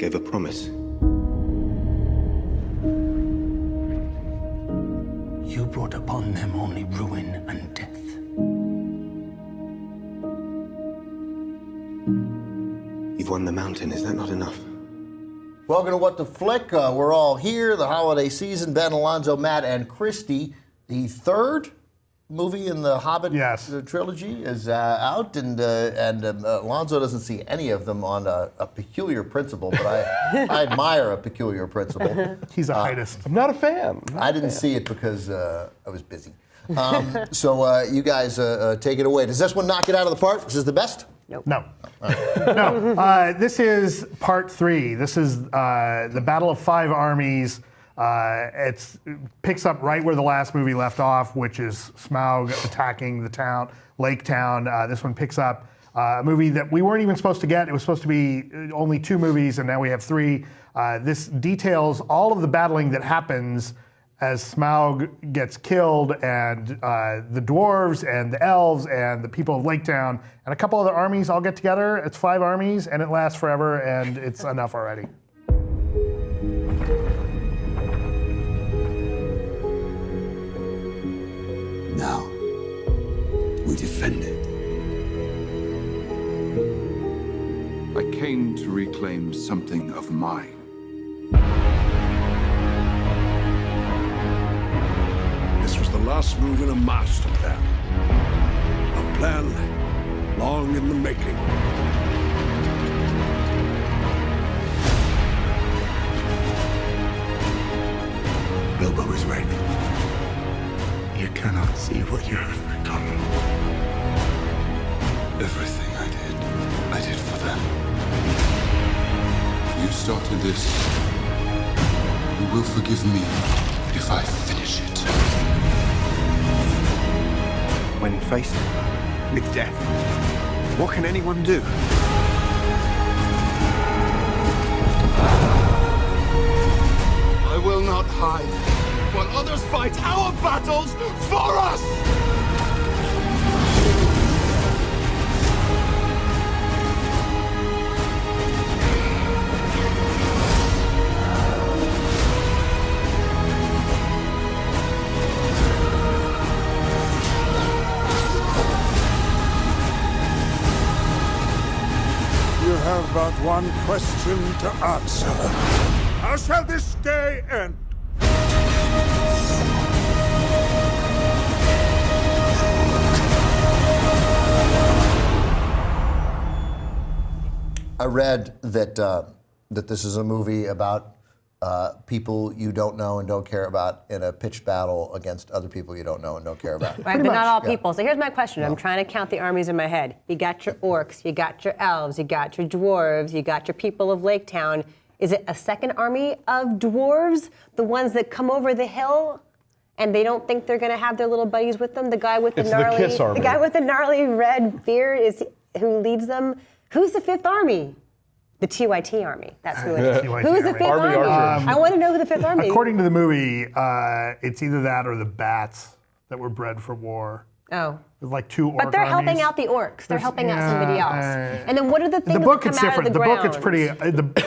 gave a promise. You brought upon them only ruin and death. You've won the mountain, is that not enough? Welcome to What the Flick. We're all here, the holiday season. Ben, Alonzo, Matt, and Christy. The third movie in the Hobbit trilogy is out, and Alonzo doesn't see any of them on a peculiar principle, but I admire a peculiar principle. He's a heightist. I'm not a fan. I didn't see it because I was busy. So you guys take it away. Does this one knock it out of the park? Is this the best? Nope. No. No. This is part 3. This is the Battle of Five Armies. It picks up right where the last movie left off, which is Smaug attacking the town, Lake Town. This one picks up a movie that we weren't even supposed to get. It was supposed to be only 2 movies, and now we have 3. This details all of the battling that happens as Smaug gets killed, and the dwarves and the elves and the people of Lake Town and a couple other armies all get together. It's 5 armies, and it lasts forever, and it's enough already. Now, we defend it. I came to reclaim something of mine. This was the last move in a master plan. A plan long in the making. Bilbo is right. You cannot see what you have become. Everything I did for them. You started this. You will forgive me if I finish it. When faced with death, what can anyone do? I will not hide while others fight our battles for us! You have but one question to answer. How shall this day end? I read that that this is a movie about people you don't know and don't care about in a pitched battle against other people you don't know and don't care about. Right, but not all people. So here's my question. I'm trying to count the armies in my head. You got your orcs, you got your elves, you got your dwarves, you got your people of Lake Town. Is it a second army of dwarves? The ones that come over the hill and they don't think they're gonna have their little buddies with them? The guy with the guy with the gnarly red beard is who leads them. Who's the 5th army? The TYT army. That's who it is. Who's the 5th army? I want to know who the 5th army is. According to the movie, it's either that or the bats that were bred for war. Oh. There's like 2 orc But they're armies. helping out the orcs. They're helping out somebody else. And then what are the things In the book, that it's come out different. of the The ground? book, it's pretty.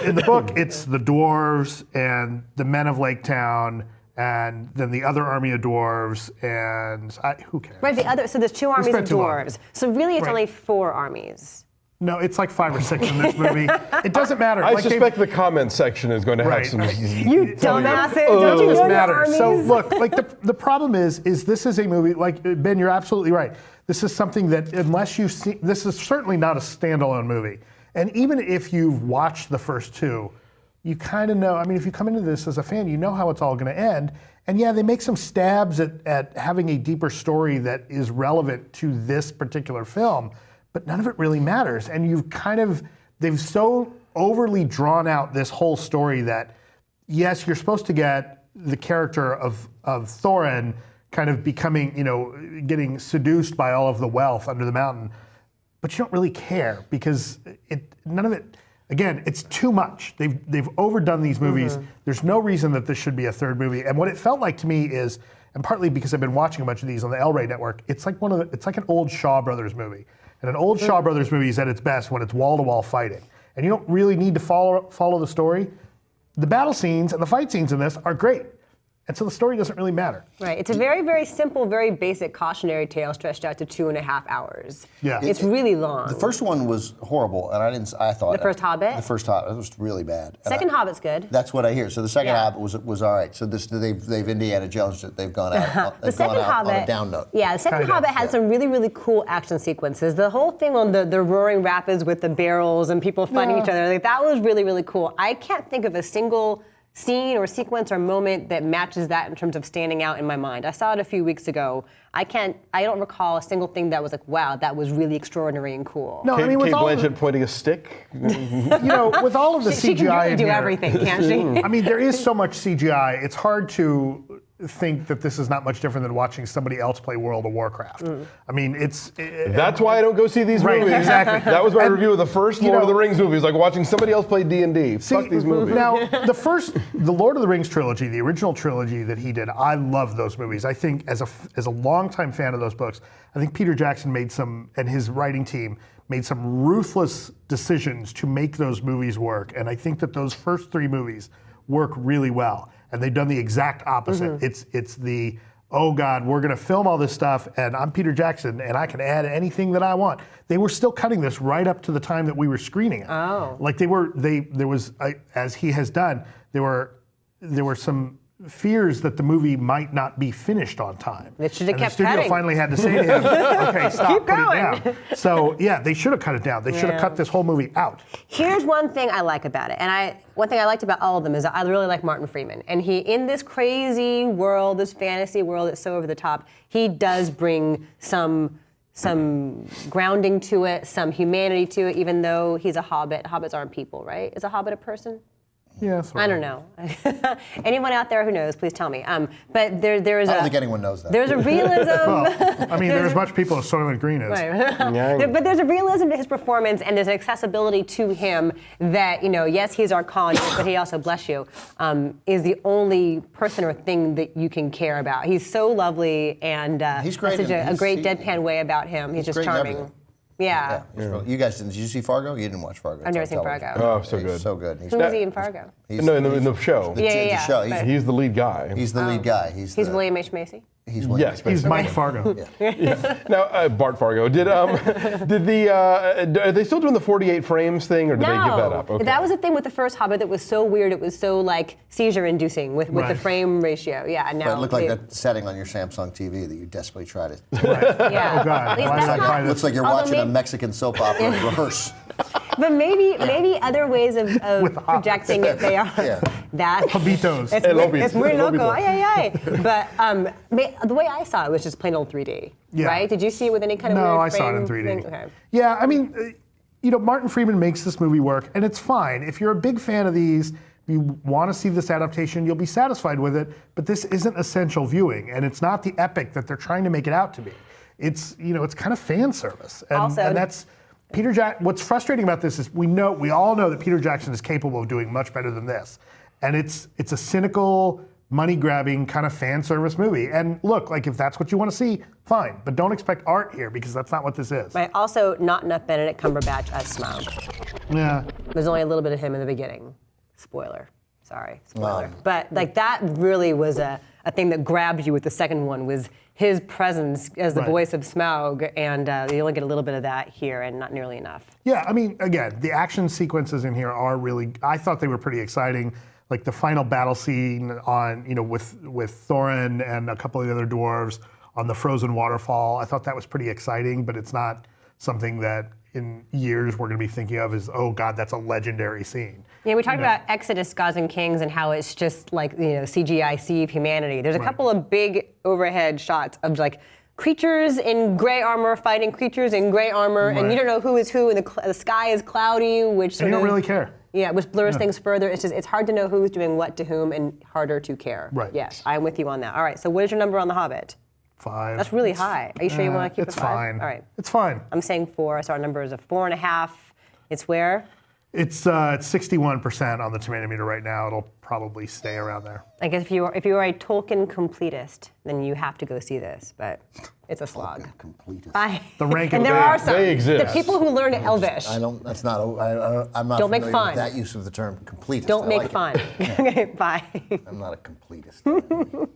In the book, it's the dwarves and the men of Lake Town, and then the other army of dwarves, and who cares? Right. So there's 2 armies of dwarves. So really, it's only 4 armies. No, it's like 5 or 6 in this movie. It doesn't matter. I suspect the comment section is going to have some. You dumbasses! Don't you know matter. your armies? So look, like the problem is this is a movie. Like Ben, you're absolutely right. This is something that unless you've seen, this is certainly not a standalone movie. And even if you've watched the first 2, you kind of know. I mean, if you come into this as a fan, you know how it's all going to end. And yeah, they make some stabs at having a deeper story that is relevant to this particular film. But none of it really matters. And they've so overly drawn out this whole story that, yes, you're supposed to get the character of Thorin kind of becoming, getting seduced by all of the wealth under the mountain. But you don't really care because none of it, again, it's too much. They've overdone these movies. There's no reason that this should be a 3rd movie. And what it felt like to me is, and partly because I've been watching a bunch of these on the El Rey network, it's like an old Shaw Brothers movie. And an old Shaw Brothers movie is at its best when it's wall-to-wall fighting. and you don't really need to follow the story, the battle scenes and the fight scenes in this are great. And so the story doesn't really matter. Right. It's a very, very simple, very basic cautionary tale stretched out to 2.5 hours. Yeah. It's really long. The first one was horrible, and I thought The first Hobbit? The first Hobbit was really bad. Second Hobbit's good. That's what I hear. So the second Hobbit was all right. So they've Indiana Jones. They've gone out. The second Hobbit on a down note. Yeah, the second Hobbit had some really, really cool action sequences. The whole thing on the roaring rapids with the barrels and people fighting each other, like that was really, really cool. I can't think of a single scene or sequence or moment that matches that in terms of standing out in my mind. I saw it a few weeks ago. I don't recall a single thing that was like, wow, that was really extraordinary and cool. No, I mean, Kate Blanchett pointing a stick. With all of the CGI she can really in do here, everything, can't she? I mean, there is so much CGI. It's hard to think that this is not much different than watching somebody else play World of Warcraft. I mean, That's why I don't go see these movies. Exactly. That was my review of the first Lord of the Rings movie. It's like watching somebody else play D&D. Fuck these movies. Now, the Lord of the Rings trilogy, the original trilogy that he did, I love those movies. I think as a longtime fan of those books, I think Peter Jackson and his writing team made some ruthless decisions to make those movies work. And I think that those first 3 movies work really well. And they've done the exact opposite. It's the, oh God, we're going to film all this stuff, and I'm Peter Jackson, and I can add anything that I want. They were still cutting this right up to the time that we were screening it. Oh. Like as he has done, there were some fears that the movie might not be finished on time. It should have and kept the studio cutting. finally had to say to him, okay, stop, Keep put going. it down. So yeah, they should have cut it down. They should have cut this whole movie out. Here's one thing I like about it, and one thing I liked about all of them is I really like Martin Freeman, and he, in this crazy world, this fantasy world that's so over the top, he does bring some grounding to it, some humanity to it, even though he's a hobbit. Hobbits aren't people, right? Is a hobbit a person? Yeah, I don't know. Anyone out there who knows, please tell me. But there is I don't think anyone knows that. There's a realism. Well, I mean, there's as much people as Soylent Green is. Right. But there's a realism to his performance, and there's an accessibility to him that, yes, he's our conduit, but he also, bless you, is the only person or thing that you can care about. He's so lovely, and he's great. Such a great deadpan way about him. He's just charming. Yeah. You guys did you see Fargo? You didn't watch Fargo. I've never seen Fargo. Oh, so good. He's so good. Who was he in Fargo? No, in the show. The show. He's the lead guy. He's the lead guy. He's William H. Macy? He's William Yes, He's Mike Fargo. Now, Bart Fargo. Are they still doing the 48 frames thing, or did they give that up? Okay. That was the thing with the first Hobbit that was so weird. It was so like seizure-inducing with the frame ratio. Yeah, now But it looked like that setting on your Samsung TV that you desperately tried it. Yeah. Oh God, At least why that's did I not- buy this? Looks like you're Although watching a Mexican soap opera in rehearse. But maybe other ways of projecting it, they are that. Habitos. It's muy loco. Ay. But the way I saw it was just plain old 3D. Yeah. Right? Did you see it with any kind of No, weird I saw it in frame 3D. thing? Okay. Yeah, I mean, Martin Freeman makes this movie work, and it's fine. If you're a big fan of these, you want to see this adaptation, you'll be satisfied with it, but this isn't essential viewing, and it's not the epic that they're trying to make it out to be. It's, it's kind of fan service. And that's Peter Jackson. What's frustrating about this is we all know that Peter Jackson is capable of doing much better than this. And it's a cynical, money-grabbing kind of fan service movie. And look, like if that's what you want to see, fine. But don't expect art here because that's not what this is. Right. Also, not enough Benedict Cumberbatch as Smaug. Yeah. There's only a little bit of him in the beginning. Spoiler. Sorry, spoiler. But like that really was a thing that grabbed you with the second one was his presence as the voice of Smaug, and you only get a little bit of that here and not nearly enough. Yeah, I mean, again, the action sequences in here are really, I thought they were pretty exciting. Like the final battle scene on, with Thorin and a couple of the other dwarves on the frozen waterfall, I thought that was pretty exciting, but it's not something that in years we're going to be thinking of as, oh God, that's a legendary scene. Yeah, we talked about Exodus, Gods and Kings, and how it's just like, CGI Sea of humanity. There's a couple of big overhead shots of like creatures in gray armor fighting creatures in gray armor, and you don't know who is who, and the sky is cloudy, which And you don't really care. Yeah, which blurs things further. It's hard to know who's doing what to whom, and harder to care. Right. Yes, I'm with you on that. All right, so what is your number on The Hobbit? 5. That's really high. Are you sure you want to keep it 5? It's fine. All right. It's fine. I'm saying 4, so our number is a 4.5. It's where? It's 61% on the tomato meter right now. It'll probably stay around there. I guess if you are a Tolkien completist, then you have to go see this, but it's a slog. Tolkien completist. Bye. The rank and of there are some. They exist. The people who learn Elvish. I don't. That's not. I'm not Don't make familiar fun. with that use of the term completist. Don't I make like it. fun. Okay, bye. I'm not a completist.